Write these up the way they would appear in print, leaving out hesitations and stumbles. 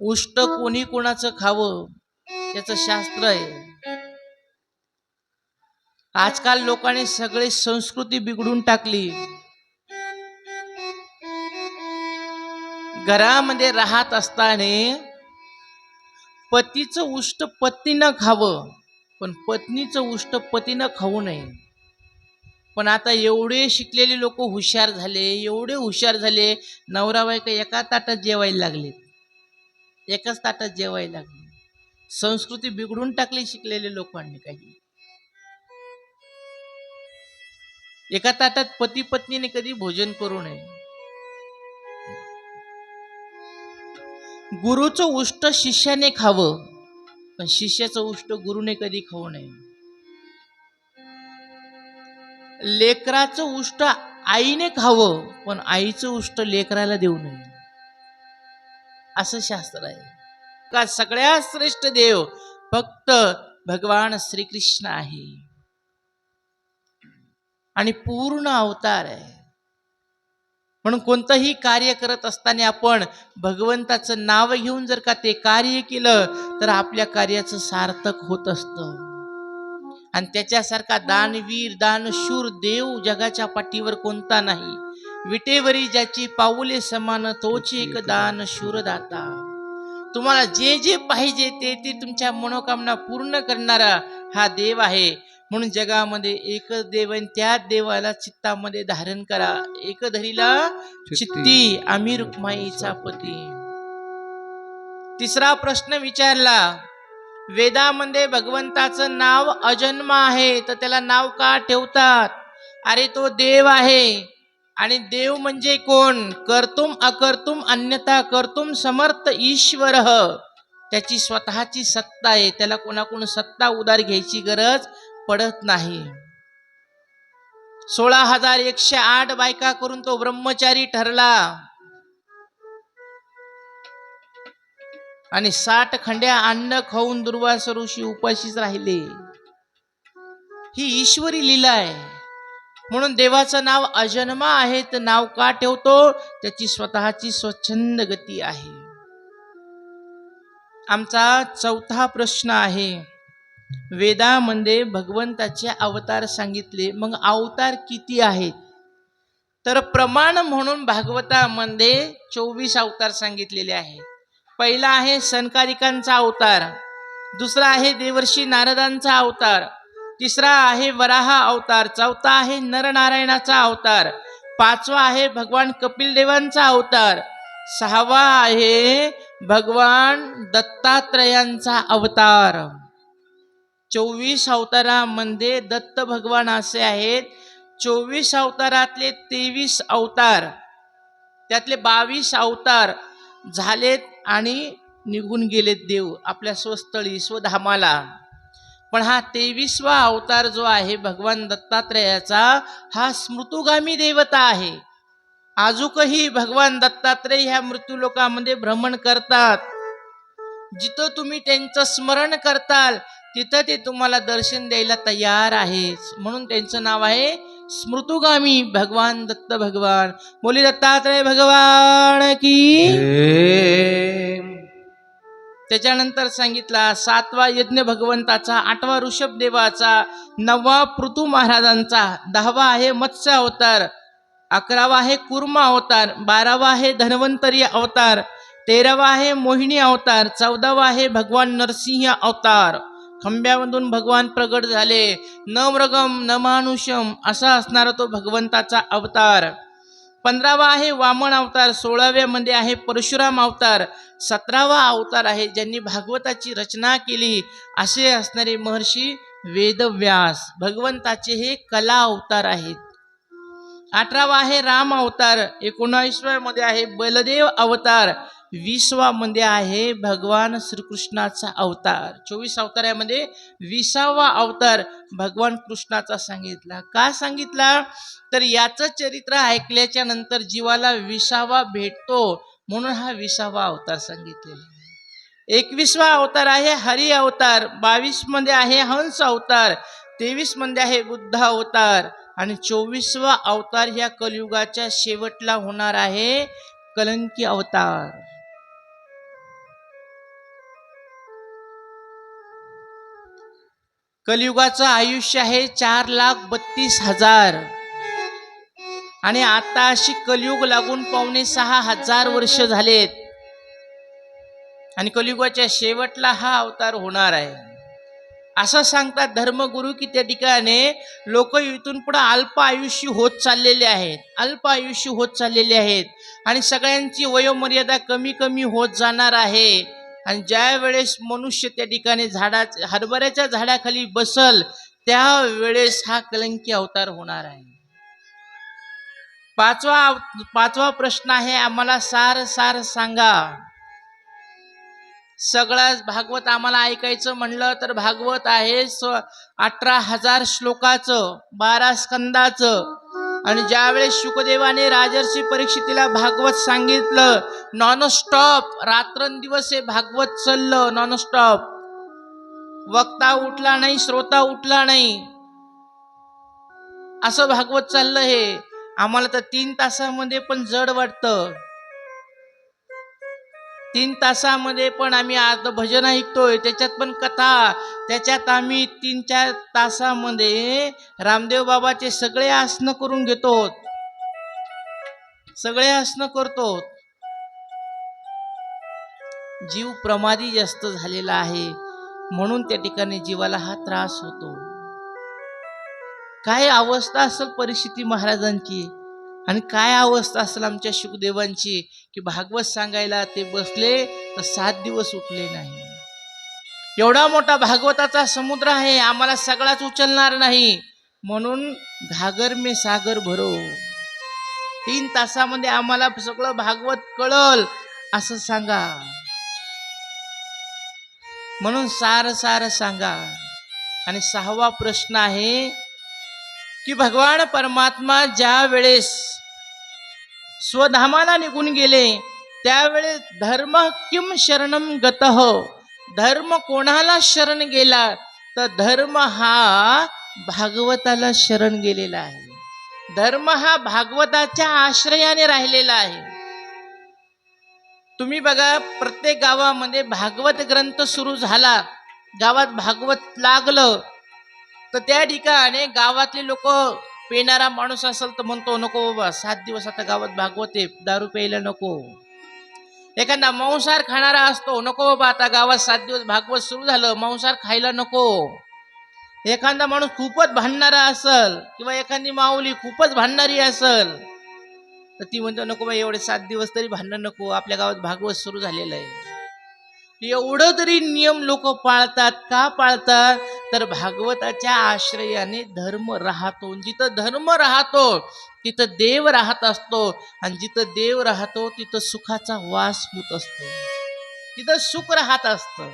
उष्ट कोणी कोणाचं खावं याचं शास्त्र आहे. आजकाल लोकांनी सगळी संस्कृती बिघडून टाकली. घरामध्ये राहत असताना पतीचं उष्ट पत्नीनं खावं, पण पत्नीचं उष्ट पतीनं खाऊ नये. पण आता एवढे शिकलेले लोक हुशार झाले, एवढे हुशार झाले, नवरा बायका एका ताटात जेवायला लागले, एकाच ताटात जेवायला लागले. संस्कृती बिघडून टाकली शिकलेले लोकांनी. काही एका ताटात पती पत्नीने कधी भोजन करू नये. गुरुचं उष्ट शिष्याने खावं, पण शिष्याचं उष्ट गुरुने कधी खाऊ नये. लेकराचं उष्ट आईने खावं, पण आईचं उष्ट लेकराला देऊ नये, असं शास्त्र आहे. का सगळ्यात श्रेष्ठ देव फक्त भगवान श्रीकृष्ण आहे आणि पूर्ण अवतार आहे. म्हणून कोणतंही कार्य करत असताना आपण भगवंताचं नाव घेऊन जर का ते कार्य केलं तर आपल्या कार्याचं सार्थक होत असतं. आणि त्याच्यासारखा दानवीर दानशूर देव जगाच्या पाठीवर कोणता नाही. विटेवरी ज्याची पाऊले समान तोच एक दानशूर दाता. तुम्हाला जे जे पाहिजे ते ते तुमच्या मनोकामना पूर्ण करणारा हा देव आहे. म्हणून जगामध्ये एकच देव आहे, त्या देवाला चित्तामध्ये धारण करा. एक धरीला चित्ती आम्ही रुक्माईचा पती. तिसरा प्रश्न विचारला, वेदामध्ये भगवंताचं नाव अजन्म आहे, तर त्याला नाव का ठेवतात? अरे तो देव आहे. आणि देव म्हणजे कोण? कर्तुम अकर्तुम अन्यथा कर्तुम समर्थ ईश्वर. त्याची स्वतःची सत्ता आहे, त्याला कोणाकडून सत्ता उधार घ्यायची गरज पडत नाही. 16,108 बायका करून तो ब्रह्मचारी ठरला आणि 60 खंड्या अन्न खाऊन दुर्वासा ऋषी उपाशीच राहिले. ही ईश्वरी लीला आहे. म्हणून देवाचं नाव अजन्मा आहे, तर नाव का ठेवतो? त्याची स्वतःची स्वच्छंद गती आहे. आमचा चौथा प्रश्न आहे, वेदामध्ये भगवंताचे अवतार सांगितले, मग अवतार किती आहेत? तर प्रमाण म्हणून भागवतामध्ये 24 अवतार सांगितलेले आहेत. पहिला आहे सनकादिकांचा अवतार, दुसरा आहे देवर्षी नारदांचा अवतार, तिसरा आहे वराह अवतार, चौथा आहे नरनारायणाचा अवतार, पाचवा आहे भगवान कपिल देवांचा अवतार, सहावा आहे भगवान दत्तात्रयांचा अवतार. 24 अवतारामध्ये दत्त भगवान असे आहेत. 24 अवतारातले 23 अवतार, त्यातले 22 अवतार झालेत आणि निघून गेलेत देव आपल्या स्वस्थळी स्वधामाला. पण हा 23वा अवतार जो आहे भगवान दत्तात्रयाचा, हा स्मृतुगामी देवता आहे. आजूकही भगवान दत्तात्रय ह्या मृत्यूलोकामध्ये भ्रमण करतात. जिथं तुम्ही त्यांचं स्मरण करताल तिथं ते तुम्हाला दर्शन द्यायला तयार आहे. म्हणून त्यांचं नाव आहे स्मृतुगामी भगवान दत्त भगवान. बोली दत्तात्रय भगवान की. त्याच्यानंतर सांगितला 7वा यज्ञ भगवंताचा, 8वा ऋषभ देवाचा, 9वा पृथु महाराजांचा, 10वा आहे मत्स्य अवतार, 11वा आहे कुर्म अवतार, 12वा आहे धन्वंतरी अवतार, 13वा आहे मोहिनी अवतार, 14वा आहे भगवान नरसिंह अवतार. खंब्यामधून भगवान प्रगट झाले. न मृगम न मानुषम असा असणारा तो भगवंताचा अवतार. 15वा आहे वामन अवतार, 16व्या मध्ये आहे परशुराम अवतार, 17वा अवतार आहे ज्यांनी भागवताची रचना केली असे असणारे महर्षी वेदव्यास. भगवंताचे हे कला अवतार आहेत. 18वा आहे राम अवतार, 19व्या मध्ये आहे बलदेव अवतार, 20वा मध्ये आहे भगवान श्रीकृष्णाचा अवतार. 24 अवतारामध्ये 20वा अवतार भगवान कृष्णाचा सांगितला. का सांगितला? तर याचं चरित्र ऐकल्याच्या नंतर जीवाला 20वा भेटतो, म्हणून हा 20वा अवतार सांगितलेला. 21वा अवतार आहे हरी अवतार, 22 मध्ये आहे हंस अवतार, 23 मध्ये आहे बुद्ध अवतार आणि 24वा अवतार ह्या कलियुगाच्या शेवटला होणार आहे कलंकी अवतार. कलियुगाचं आयुष्य आहे 4,32,000 आणि आता अशी कलियुग लागून 5,600 वर्ष झालेत आणि कलियुगाच्या शेवटला हा अवतार होणार आहे असं सांगतात धर्मगुरू की त्या ठिकाणी लोक इथून पुढे अल्प आयुष्य होत चाललेले आहेत, अल्प आयुष्य होत चाललेले आहेत आणि सगळ्यांची वयोमर्यादा कमी कमी होत जाणार आहे आणि ज्या वेळेस मनुष्य त्या ठिकाणी हरभऱ्याच्या झाडाखाली बसल त्यावेळेस हा कलंकी अवतार होणार आहे. पाचवा प्रश्न आहे, आम्हाला सार सार सांगा. सगळं भागवत आम्हाला ऐकायचं म्हणलं तर भागवत आहे 18,000 श्लोकाचं, 12 स्कंदाचं आणि ज्यावेळेस शुकदेवाने राजर्षी परीक्षितीला भागवत सांगितलं नॉनस्टॉप, रात्रंदिवस हे भागवत चाललं नॉनस्टॉप, वक्ता उठला नाही, श्रोता उठला नाही, असं भागवत चाललं. हे आम्हाला तर 3 तासामध्ये पण जड वाटतं. 3 तासामध्ये पण आम्ही अर्ध भजन ऐकतोय, त्याच्यात पण कथा, त्याच्यात आम्ही 3-4 तासामध्ये रामदेव बाबाचे सगळे आसनं करून घेतो, सगळे आसनं करतो. जीव प्रमादी जास्त झालेला आहे म्हणून त्या ठिकाणी जीवाला हा त्रास होतो. काय अवस्था असेल परिस्थिती महाराजांची आणि काय अवस्था असेल आमच्या शुकदेवांची की भागवत सांगायला ते बसले तर 7 दिवस उठले नाही. एवढा मोठा भागवताचा समुद्र आहे, आम्हाला सगळाच उचलणार नाही म्हणून घागर में सागर भरो, 3 तासामध्ये आम्हाला सगळं भागवत कळल असं सांगा म्हणून सार सार सांगा. आणि 6वा प्रश्न आहे की भगवान परमात्मा ज्या वेळेस स्वधामाला निघून गेले त्यावेळेस धर्म किम शरणम गतः, धर्म कोणाला शरण गेला तर धर्म हा भागवताला शरण गेलेला आहे. धर्म हा भागवताच्या आश्रयाने राहिलेला आहे. तुम्ही बघा प्रत्येक गावामध्ये भागवत ग्रंथ सुरू झाला, गावात भागवत लागलं तर त्या ठिकाणी गावातले लोक, पेणारा माणूस असेल तर म्हणतो नको बाबा 7 दिवस आता गावात भागवत आहे, दारू प्यायला नको. एखादा मांसाहार खाणारा असतो, नको बाबा आता गावात 7 दिवस भागवत सुरू झालं, मांसाहार खायला नको. एखादा माणूस खूपच भांडणारा असल किंवा एखादी माऊली खूपच भांडणारी असल तर ती म्हणतो नको बाई एवढे 7 दिवस तरी भांडण नको, आपल्या गावात भागवत सुरू झालेलं आहे. एवढं तरी नियम लोक पाळतात. का पाळतात तर भागवताच्या आश्रयाने धर्म राहतो. जिथं धर्म राहतो तिथं देव राहत असतो आणि जिथं देव राहतो तिथं सुखाचा वास होत असतो, तिथं सुख राहत असतं.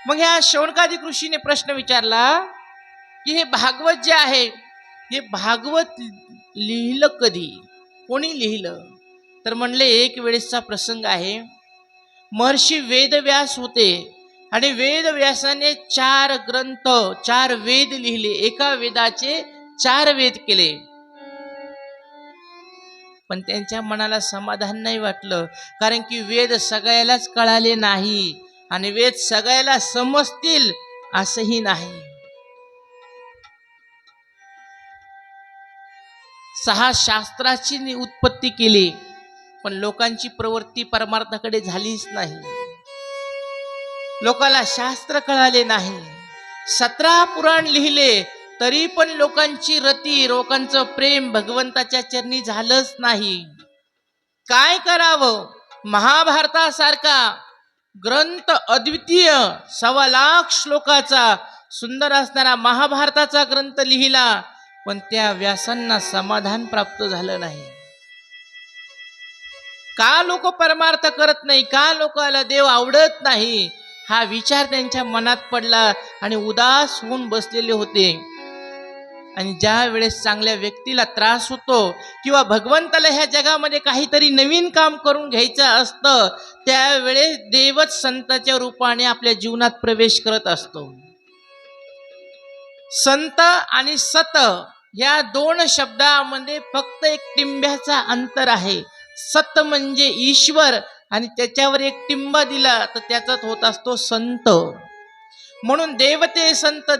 मग ह्या शौनकादिक ऋषीने प्रश्न विचारला की हे भागवत जे आहे हे भागवत लिहिलं कधी, कोणी लिहिलं? तर म्हणले एक वेळेसचा प्रसंग आहे. महर्षी वेदव्यास होते आणि वेदव्यासाने 4 ग्रंथ, 4 वेद लिहिले, एका वेदाचे 4 वेद केले. पण त्यांच्या मनाला समाधान नाही वाटलं, कारण की वेद सगळ्यालाच कळाले नाही आणि वेद सगळ्याला समजतील असंही नाही. 6 शास्त्राची उत्पत्ती केली पण लोकांची प्रवृत्ती परमार्थाकडे झालीच नाही, लोकांना शास्त्र कळाले नाही. 17 पुराण लिहिले तरी पण लोकांची रती, लोकांचं प्रेम भगवंताच्या चरणी झालंच नाही. काय करावं? महाभारतासारखा ग्रंथ अद्वितीय 1.25 लाख श्लोकाचा सुंदर असणारा महाभारताचा ग्रंथ लिहिला पण त्या व्यासांना समाधान प्राप्त झालं नाही. का लोक परमार्थ करत नाही, का लोकांना देव आवडत नाही, हा विचार त्यांच्या मनात पडला आणि उदास होऊन बसलेले होते. आणि ज्या वेळेस चांगल्या व्यक्तीला त्रास होतो किंवा भगवंताला ह्या जगामध्ये काहीतरी नवीन काम करून घ्यायचं असतं त्यावेळेस देवच संताच्या रूपाने आपल्या जीवनात प्रवेश करत असतो. संत आणि सत या 2 शब्दामध्ये फक्त एक टिंब्याचा अंतर आहे. सत म्हणजे ईश्वर आणि त्याच्यावर एक टिंबा दिला तर त्याचाच होत असतो संत. म्हणून देवते संत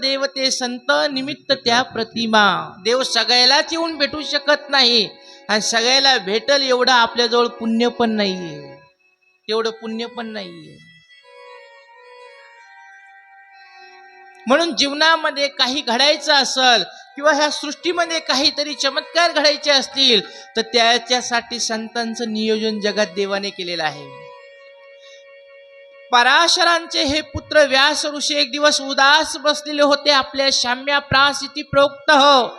निमित्त त्या प्रतिमा. देव सगळ्यालाच येऊन भेटू शकत नाही आणि सगळ्याला भेटल एवढं आपल्याजवळ पुण्य पण नाहीये, तेवढं पुण्य पण नाहीये. म्हणून जीवनामध्ये काही घडायचं असेल किंवा ह्या सृष्टीमध्ये काहीतरी चमत्कार घडायचे असतील तर त्याच्यासाठी संतांचं नियोजन जगात देवाने केलेलं आहे. पराशरांचे हे पुत्र व्यास ऋषी एक दिवस उदास बसलेले होते. आपल्या शाम्याप्रास इति प्रोक्त हो,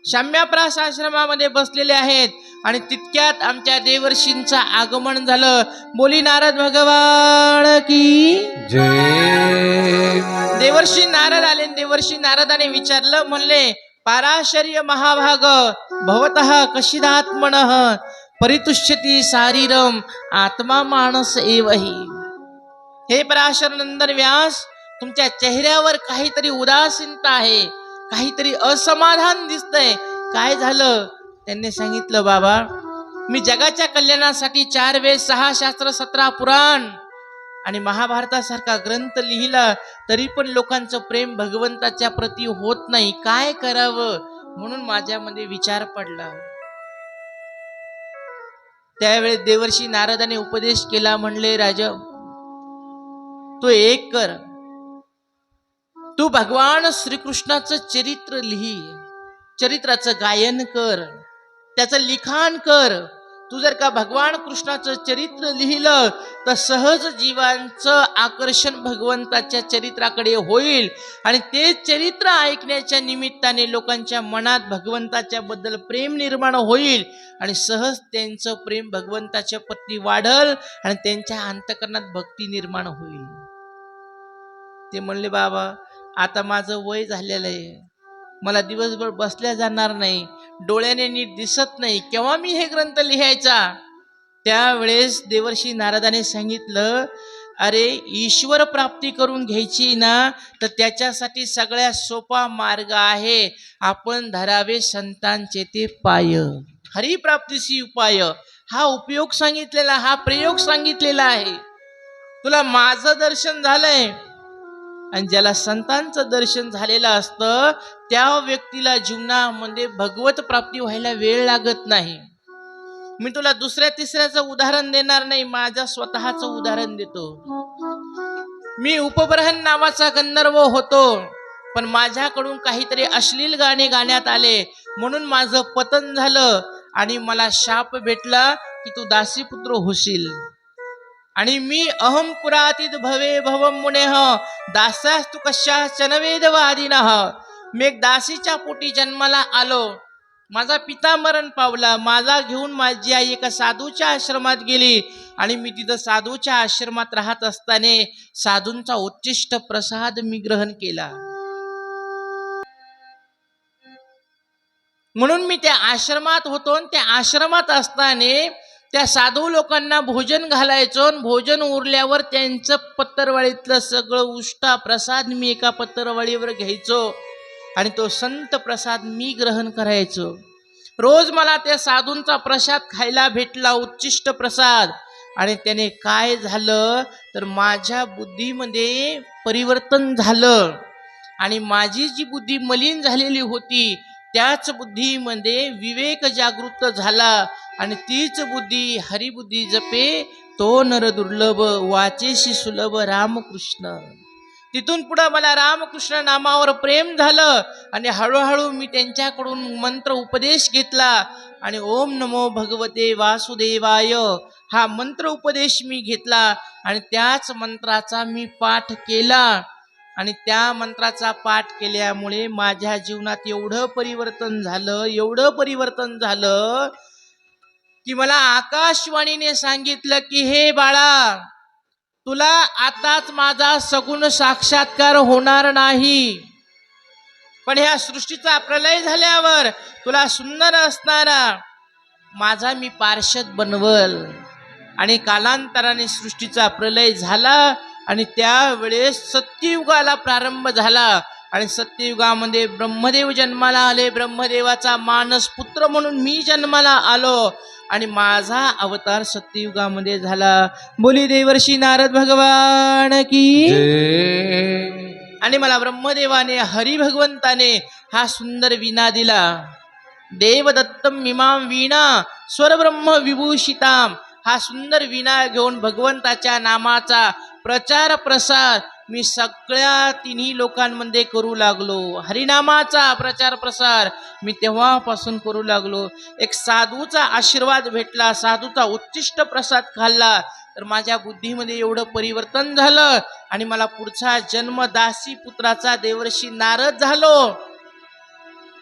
शाम्याप्रास आश्रमामध्ये बसलेले आहेत आणि तितक्यात आमच्या देवर्षींचं आगमन झालं. बोली नारद भगवान की जय. देवर्षी नारद आले. देवर्षी नारदाने विचारलं, म्हणले पाराशर्य महाभाग भवतः कशिदात्मनः परितुष्यति शारीरम आत्मा मानस एवही. हे पराशर नंदन व्यास, तुमच्या चेहऱ्यावर काहीतरी उदासीनता आहे, काहीतरी असमाधान दिसतंय, काय झालं? त्यांनी सांगितलं, बाबा मी जगाच्या कल्याणासाठी 4 वेद 6 शास्त्र 17 पुराण आणि महाभारतासारखा ग्रंथ लिहिला तरी पण लोकांचं प्रेम भगवंताच्या प्रती होत नाही, काय करावं? म्हणून माझ्यामध्ये विचार पडला. त्यावेळी देवर्षी नारदाने उपदेश केला. म्हणले, राजा तू एक कर, तू भगवान श्रीकृष्णाचं चरित्र लिही, चरित्राचं गायन कर, त्याचं लिखाण कर. तू जर का भगवान कृष्णाचं चरित्र लिहिलं तर सहज जीवांचं आकर्षण भगवंताच्या चरित्राकडे होईल आणि ते चरित्र ऐकण्याच्या निमित्ताने लोकांच्या मनात भगवंताच्या बद्दल प्रेम निर्माण होईल आणि सहज त्यांचं प्रेम भगवंताच्या प्रती वाढल आणि त्यांच्या अंतःकरणात भक्ती निर्माण होईल. ते म्हणले, बाबा आता माझं वय झालेलं आहे, मला दिवसभर बसल्या जाणार नाही, डोळ्याने नीट दिसत नाही, केव्हा मी हे ग्रंथ लिहायचा? त्यावेळेस देवर्षी नारदाने सांगितलं, अरे ईश्वर प्राप्ती करून घ्यायची ना तर त्याच्यासाठी सगळ्यात सोपा मार्ग आहे, आपण धरावे संतांचे ते पाय. हरिप्राप्तीशी उपाय हा उपयोग सांगितलेला, हा प्रयोग सांगितलेला आहे. तुला माझं दर्शन झालंय आणि ज्याला संतांचं दर्शन झालेलं असतं त्या व्यक्तीला जीवनामध्ये भगवत प्राप्ती व्हायला वेळ लागत नाही. मी तुला दुसऱ्या तिसऱ्याचं उदाहरण देणार नाही, माझ्या स्वतःचं उदाहरण देतो. मी उपब्रहण नावाचा गंधर्व होतो, पण माझ्याकडून काहीतरी अश्लील गाणे गाण्यात आले म्हणून माझं पतन झालं आणि मला शाप भेटला की तू दासीपुत्र होशील. आणि मी अहम पुरातीत भवे भवम मुनेह दासास्तु कश्याश्चन वेदवादिनः. मी एक दासीच्या पोटी जन्माला आलो, माझा पिता मरण पावला, माझा घेऊन माझी आई एका साधूच्या आश्रमात गेली आणि मी तिथं साधूच्या आश्रमात राहत असताना साधूंचा उच्चिष्ट प्रसाद मी ग्रहण केला. म्हणून मी त्या आश्रमात होतो. त्या आश्रमात असताना त्या साधू लोकांना भोजन घालायचो, भोजन उरल्यावर त्यांचं पत्तरवाळीतलं सगळं उष्टा प्रसाद मी एका पत्तरवाळीवर घ्यायचो आणि तो संत प्रसाद मी ग्रहण करायचो. रोज मला त्या साधूंचा प्रसाद खायला भेटला, उच्चिष्ट प्रसाद. आणि त्याने काय झालं तर माझ्या बुद्धीमध्ये परिवर्तन झालं आणि माझी जी बुद्धी मलिन झालेली होती त्याच बुद्धीमध्ये विवेक जागृत झाला आणि तीच बुद्धी हरिबुद्धी जपे तो नर दुर्लभ वाचेशी सुलभ रामकृष्ण. तिथून पुढे मला रामकृष्ण नामावर प्रेम झालं आणि हळूहळू मी त्यांच्याकडून मंत्र उपदेश घेतला आणि ओम नमो भगवते वासुदेवाय हा मंत्र उपदेश मी घेतला आणि त्याच मंत्राचा मी पाठ केला आणि त्या मंत्राचा पाठ केल्यामुळे माझ्या जीवनात एवढं परिवर्तन झालं की मला आकाशवाणीने सांगितलं की हे बाळा, तुला आताच माझा सगुण साक्षात्कार होणार नाही, पण ह्या सृष्टीचा प्रलय झाल्यावर तुला सुंदर असणारा माझा मी पार्षद बनवल. आणि कालांतराने सृष्टीचा प्रलय झाला आणि त्यावेळेस सत्ययुगाला प्रारंभ झाला आणि सत्ययुगामध्ये ब्रह्मदेव जन्माला आले. ब्रह्मदेवाचा मानस पुत्र म्हणून मी जन्माला आलो आणि माझा अवतार सत्ययुगामध्ये झाला. बोली देवर्षी नारद भगवान की. आणि मला ब्रह्मदेवाने हरिभगवंताने हा सुंदर विना दिला. देवदत्तम मिमाम वीणा स्वरब्रह्म विभूषिताम. हा सुंदर विना घेऊन भगवंताच्या नामाचा प्रचार प्रसार मी सगळ्या तिन्ही लोकांमध्ये करू लागलो. हरिनामाचा प्रचार प्रसार मी तेव्हापासून करू लागलो. एक साधूचा आशीर्वाद भेटला, साधूचा उच्चिष्ट प्रसाद खाल्ला, तर माझ्या बुद्धीमध्ये एवढं परिवर्तन झालं आणि मला पुढचा जन्म दासी पुत्राचा देवर्षी नारद झालो.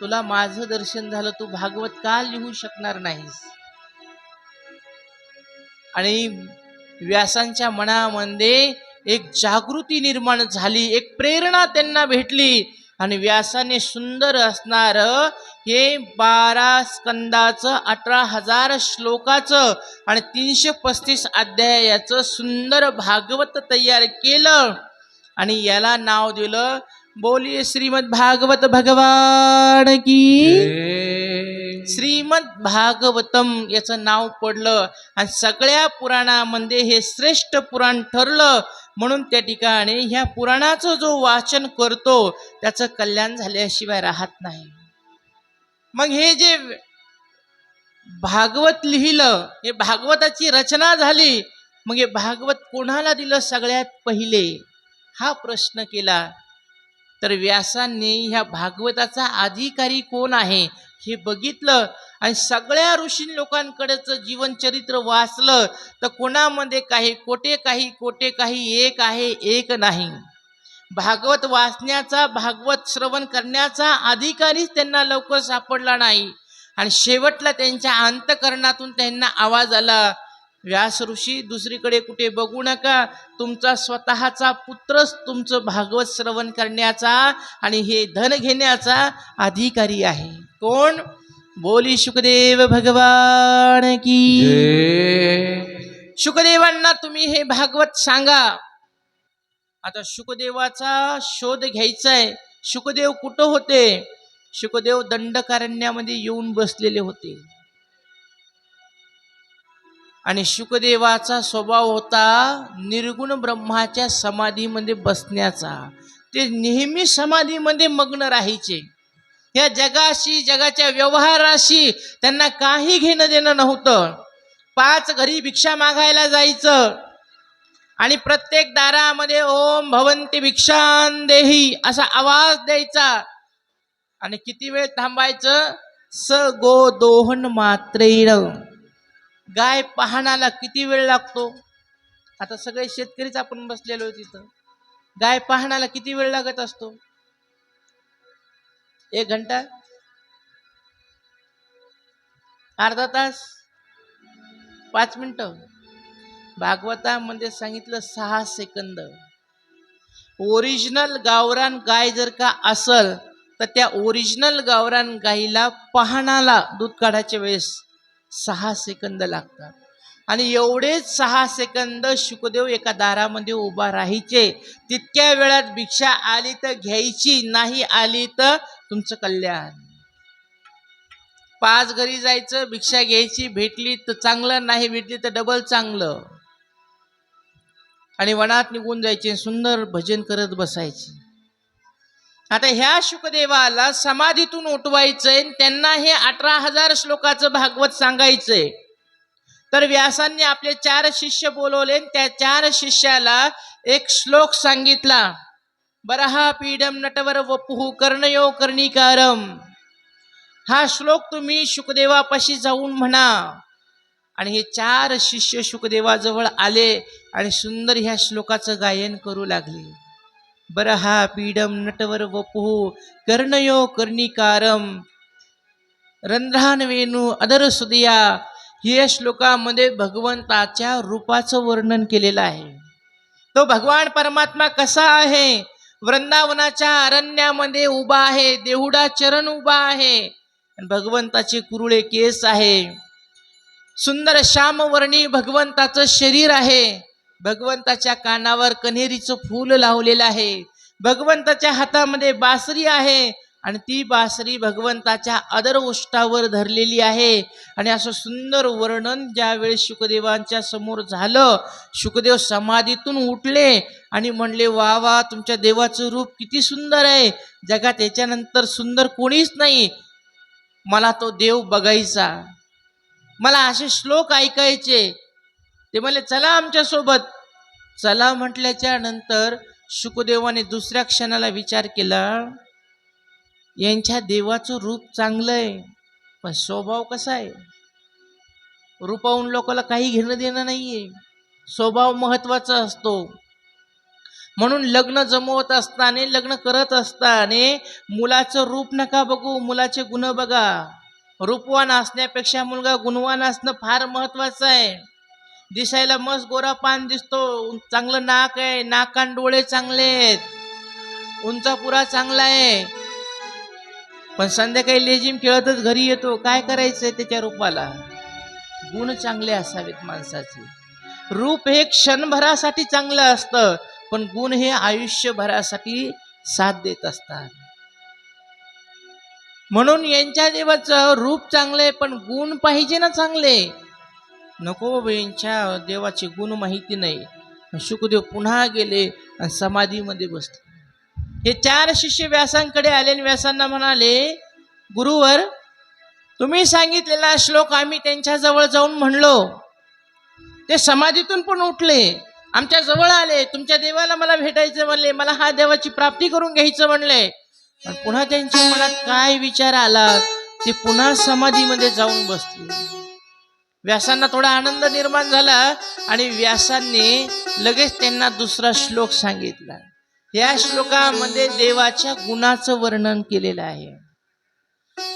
तुला माझं दर्शन झालं, तू भागवत का लिहू शकणार नाहीस? आणि व्यासांच्या मनामध्ये एक जागृती निर्माण झाली, एक प्रेरणा त्यांना भेटली. आणि व्यासाने सुंदर असणार हे 12 स्कंदाचं 18,000 श्लोकाचं आणि 335 अध्यायाचं सुंदर भागवत तयार केलं आणि याला नाव दिलं बोलिये श्रीमद भागवत भगवान की. श्रीमद भागवतम याचं नाव पडलं आणि सगळ्या पुराणामध्ये हे श्रेष्ठ पुराण ठरलं. म्हणून त्या ठिकाणी ह्या पुराणाचं जो वाचन करतो त्याचं कल्याण झाल्याशिवाय राहत नाही. मग हे जे भागवत लिहिलं, हे भागवताची रचना झाली, मग हे भागवत कोणाला दिलं सगळ्यात पहिले हा प्रश्न केला. तर व्यासांनी ह्या भागवताचा अधिकारी कोण आहे हे बघितलं आणि सगळ्या ऋषी लोकांकडेच जीवनचरित्र वाचलं, तर कोणामध्ये काही कोटे एक आहे, एक नाही. भागवत वाचण्याचा, भागवत श्रवण करण्याचा अधिकारीच त्यांना लवकर सापडला नाही. आणि शेवटला त्यांच्या अंतकरणातून त्यांना आवाज आला, व्यास ऋषी दुसरीकडे कुठे बघू नका, तुमचा स्वतःचा पुत्रच तुमचं भागवत श्रवण करण्याचा आणि हे धन घेण्याचा अधिकारी आहे. कोण? बोली शुकदेव भगवान की. शुकदेवांना तुम्ही हे भागवत सांगा. आता शुकदेवाचा शोध घ्यायचा आहे. शुकदेव कुठं होते? शुकदेव दंडकारण्यामध्ये येऊन बसलेले होते आणि शुकदेवाचा स्वभाव होता निर्गुण ब्रह्माच्या समाधीमध्ये बसण्याचा. ते नेहमी समाधीमध्ये मग्न राहायचे. या जगाशी, जगाच्या व्यवहाराशी त्यांना काही घेणं देणं नव्हतं. 5 घरी भिक्षा मागायला जायचं आणि प्रत्येक दारामध्ये ओम भवन्ति भिक्षां देहि असा आवाज द्यायचा आणि किती वेळ थांबायचं? स गो दोहन मात्रेण. गाय पाहण्याला किती वेळ लागतो? आता सगळे शेतकरीच आपण बसलेलो आहे तिथं. गाय पाहण्याला किती वेळ लागत असतो? 1 घंटा, अर्धा तास, 5 मिनिटं. भागवतामध्ये सांगितलं 6 सेकंद. ओरिजिनल गावरान गाय जर का असल तर त्या ओरिजिनल गावरान गाईला पाहण्याला दूध काढायच्या वेळेस 6 सेकंद लागतात. आणि एवढेच 6 सेकंद शुकदेव एका दारामध्ये उभा राहायचे. तितक्या वेळात भिक्षा आली तर घ्यायची, नाही आली तर तुमचं कल्याण. 5 घरी जायचं, भिक्षा घ्यायची, भेटली तर चांगलं, नाही भेटली तर डबल चांगलं. आणि वनात निघून जायचे, सुंदर भजन करत बसायचे. आता ह्या शुकदेवाला समाधीतून उठवायचंय, त्यांना हे 18,000 श्लोकाचं भागवत सांगायचंय. तर व्यासांनी आपले 4 शिष्य बोलवले. त्या 4 शिष्याला एक श्लोक सांगितला. बरहा पीडम नटवर वपुः कर्णयो कर्णिकारम. हा श्लोक तुम्ही शुकदेवापाशी जाऊन म्हणा. आणि हे 4 शिष्य शुकदेवाजवळ आले आणि सुंदर ह्या श्लोकाचं गायन करू लागले. बरहा पीडम नटवर वपुः कर्णयो कर्णिकारम रंध्रान वेणू अदर सुदिया. या श्लोकामध्ये भगवंताच्या रूपाचं वर्णन केलेलं आहे. तो भगवान परमात्मा कसा आहे? वृंदावनाच्या अरण्यामध्ये उभा आहे, देहुडा चरण उभा आहे, भगवंताचे कुरुळे केस आहे, सुंदर श्यामवर्णी भगवंताचं शरीर आहे, भगवंताच्या कानावर कन्हेरीचं फूल लावलेलं आहे, भगवंताच्या हातामध्ये बासरी आहे, आणि ती बासरी भगवंताच्या अधर उष्टावर धरलेली आहे. आणि असं सुंदर वर्णन ज्यावेळी शुकदेवांच्या समोर झालं, शुकदेव समाधीतून उठले आणि म्हणले, वा वा, तुमच्या देवाचं रूप किती सुंदर आहे, जगात याच्यानंतर सुंदर कोणीच नाही, मला तो देव बघायचा, मला असे श्लोक ऐकायचे. ते म्हणले, चला आमच्या सोबत. चला म्हटल्याच्या नंतर शुकदेवाने दुसऱ्या क्षणाला विचार केला, यांच्या देवाचं रूप चांगलं आहे, पण स्वभाव कसा आहे? रूपाहून लोकांना काही घेणं देणं नाहीये, स्वभाव महत्वाचा असतो. म्हणून लग्न जमवत असताना, लग्न करत असताना मुलाचं रूप नका बघू, मुलाचे गुण बघा. रूपवान असण्यापेक्षा मुलगा गुणवान असणं फार महत्वाचं आहे. दिसायला मस्त गोरा पान दिसतो, चांगलं नाक आहे, नाक कान डोळे चांगले आहेत, उंचापुरा चांगला आहे, पण संध्याकाळी लेझिम खेळतच घरी येतो, काय करायचंय त्याच्या रूपाला? गुण चांगले असावेत माणसाचे. रूप हे क्षणभरासाठी चांगलं असतं, पण गुण हे आयुष्यभरासाठी साथ देत असतात. म्हणून यांच्या देवाचं रूप चांगले, पण गुण पाहिजे ना चांगले. नको, यांच्या देवाचे गुण माहिती नाही. शुकदेव पुन्हा गेले आणि समाधीमध्ये बसले. हे 4 शिष्य व्यासांकडे आले आणि व्यासांना म्हणाले, गुरुवर, तुम्ही सांगितलेला श्लोक आम्ही त्यांच्या जवळ जाऊन म्हणलो, ते समाधीतून पण उठले, आमच्या जवळ आले, तुमच्या देवाला मला भेटायचं म्हणले, मला हा देवाची प्राप्ती करून घ्यायचं म्हणले. पण पुन्हा त्यांच्या मनात काय विचार आला, ते पुन्हा समाधीमध्ये जाऊन बसले. व्यासांना थोडा आनंद निर्माण झाला आणि व्यासांनी लगेच त्यांना दुसरा श्लोक सांगितला. या श्लोकामध्ये देवाच्या गुणाचं वर्णन केलेलं आहे.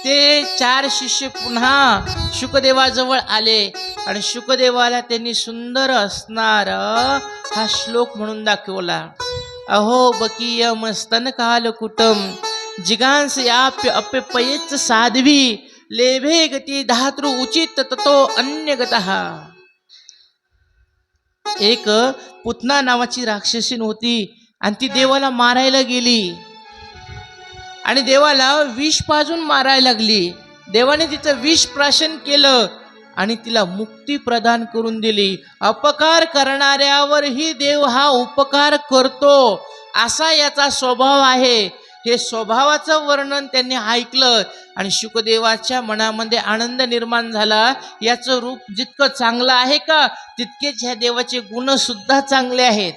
ते 4 शिष्य पुन्हा शुकदेवाजवळ आले आणि शुकदेवाला त्यांनी सुंदर असणार हा श्लोक म्हणून दाखवला. अहो बकीय मस्तन काल कुटम जिगांस याप्य अप्यपयच साध्वी लेभे गती धातृ उचित ततो अन्य गतः. एक पुतना नावाची राक्षसीन होती आणि ती देवाला मारायला गेली आणि देवाला विष पाजून मारायला लागली. देवाने तिचं विष प्राशन केलं आणि तिला मुक्ती प्रदान करून दिली. अपकार करणाऱ्यावरही देव हा उपकार करतो, असा याचा स्वभाव आहे. हे स्वभावाचं वर्णन त्यांनी ऐकलं आणि शुकदेवाच्या मनामध्ये आनंद निर्माण झाला. याचं रूप जितकं चांगलं आहे का, तितकेच ह्या देवाचे गुण सुद्धा चांगले आहेत.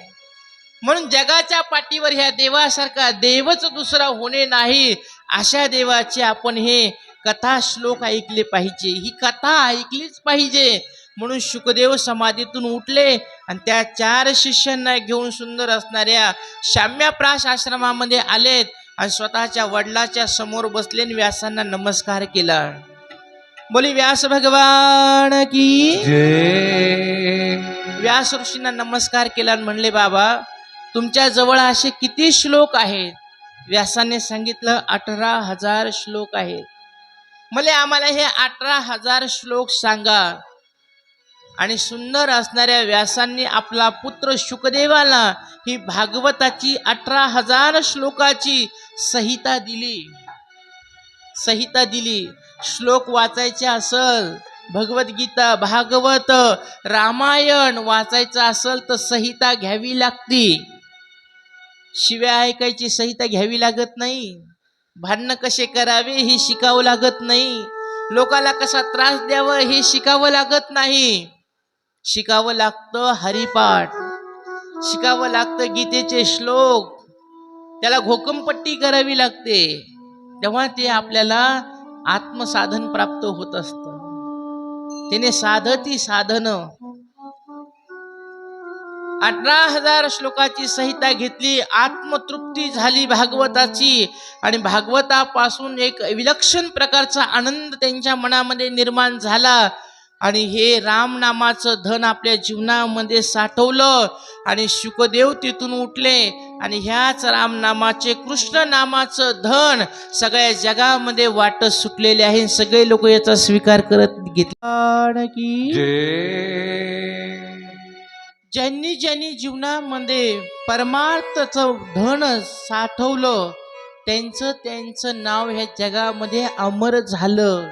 म्हणून जगाच्या पाठीवर ह्या देवासारखा देवच दुसरा होणे नाही, अशा देवाचे आपण हे कथा श्लोक ऐकले पाहिजे, ही कथा ऐकलीच पाहिजे. म्हणून शुकदेव समाधीतून उठले आणि त्या 4 शिष्यांना घेऊन सुंदर असणाऱ्या शाम्याप्राश आश्रमामध्ये आलेत आणि स्वतःच्या वडिलाच्या समोर बसले आणि व्यासांना नमस्कार केला. बोली व्यास भगवान की जय. व्यास ऋषींना नमस्कार केला आणि म्हणले, बाबा, तुमच्या जवळ असे किती श्लोक आहेत? व्यासाने सांगितलं 18,000 श्लोक आहेत. म्हणजे आम्हाला हे 18,000 श्लोक सांगा. आणि सुंदर असणाऱ्या व्यासांनी आपला पुत्र शुकदेवाला ही भागवताची 18,000 श्लोकाची संहिता दिली. श्लोक वाचायचे असल, भगवद्गीता, भागवत, रामायण वाचायचं असल तर संहिता घ्यावी लागती. शिव्या ऐकायची संहिता घ्यावी लागत नाही. भांडणं कसे करावे हे शिकावं लागत नाही. लोकाला कसा त्रास द्यावा हे शिकावं लागत नाही. शिकावं लागतं हरिपाठ, शिकावं लागतं गीतेचे श्लोक, त्याला घोकमपट्टी करावी लागते. तेव्हा ते आपल्याला आत्मसाधन प्राप्त होत असतं. त्याने साधती साधन. 18,000 श्लोकाची संहिता घेतली, आत्मतृप्ती झाली भागवताची आणि भागवतापासून एक विलक्षण प्रकारचा आनंद त्यांच्या मनामध्ये निर्माण झाला आणि हे रामनामाचं धन आपल्या जीवनामध्ये साठवलं आणि शुकदेव तिथून उठले आणि ह्याच रामनामाचे, कृष्ण नामाचं धन सगळ्या जगामध्ये वाटत सुटलेले आहे. सगळे लोक याचा स्वीकार करत घेतला की ज्यांनी जीवनामध्ये परमार्थचं धन साठवलं त्यांचं त्यांचं नाव ह्या जगामध्ये अमर झालं.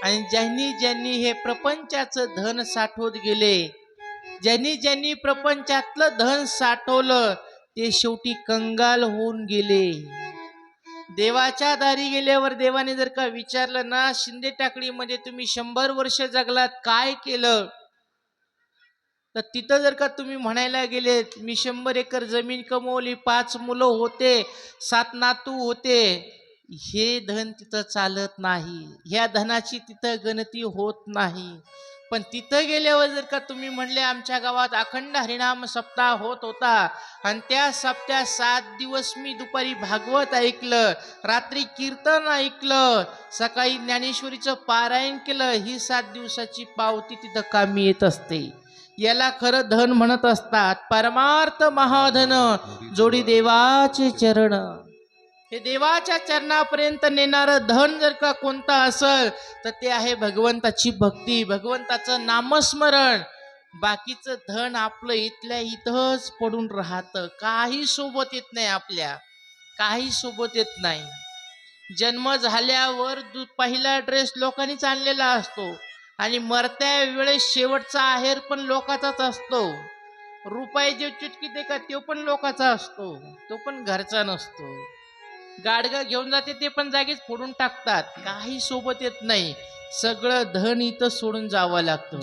आणि ज्यांनी ज्यांनी हे प्रपंचाचं धन साठवत गेले, ज्यांनी ज्यांनी प्रपंचातलं धन साठवलं, ते शेवटी कंगाल होऊन गेले. देवाच्या दारी गेल्यावर देवाने जर का विचारलं ना, शिंदे टाकडीमध्ये तुम्ही 100 वर्ष जगलात, काय केलं? तर तिथं जर का तुम्ही म्हणायला गेलेत, मी 100 एकर जमीन कमवली, 5 मुलं होते, 7 नातू होते, हे धन तिथं चालत नाही. ह्या धनाची तिथं गणती होत नाही. पण तिथं गेल्यावर जर का तुम्ही म्हणले, आमच्या गावात अखंड हरिनाम सप्ताह होत होता आणि त्या सप्त्यात 7 दिवस मी दुपारी भागवत ऐकलं, रात्री कीर्तन ऐकलं, सकाळी ज्ञानेश्वरीचं पारायण केलं, ही 7 दिवसाची पावती तिथं कामी येत असते. याला खरं धन म्हणत असतात. परमार्थ महाधन जोडी देवाचे चरण. हे देवाच्या चरणापर्यंत नेणारं धन जर का कोणतं असेल तर ते आहे भगवंताची भक्ती, भगवंताचं नामस्मरण. बाकीचं धन आपलं इथल्या इथंच पडून राहतं, काही सोबत येत नाही, आपल्या काही सोबत येत नाही. जन्म झाल्यावर पहिला ड्रेस लोकांनीच आणलेला असतो आणि मरत्या वेळेस शेवटचा आहेर पण लोकाचाच असतो. रुपये जे चुटकी दे का तो पण लोकाचा असतो, तो पण घरचा नसतो. गाडगा घेऊन जाते ते पण जागीच फोडून टाकतात, काही सोबत येत नाही. सगळं धन इथं सोडून जावं लागतं.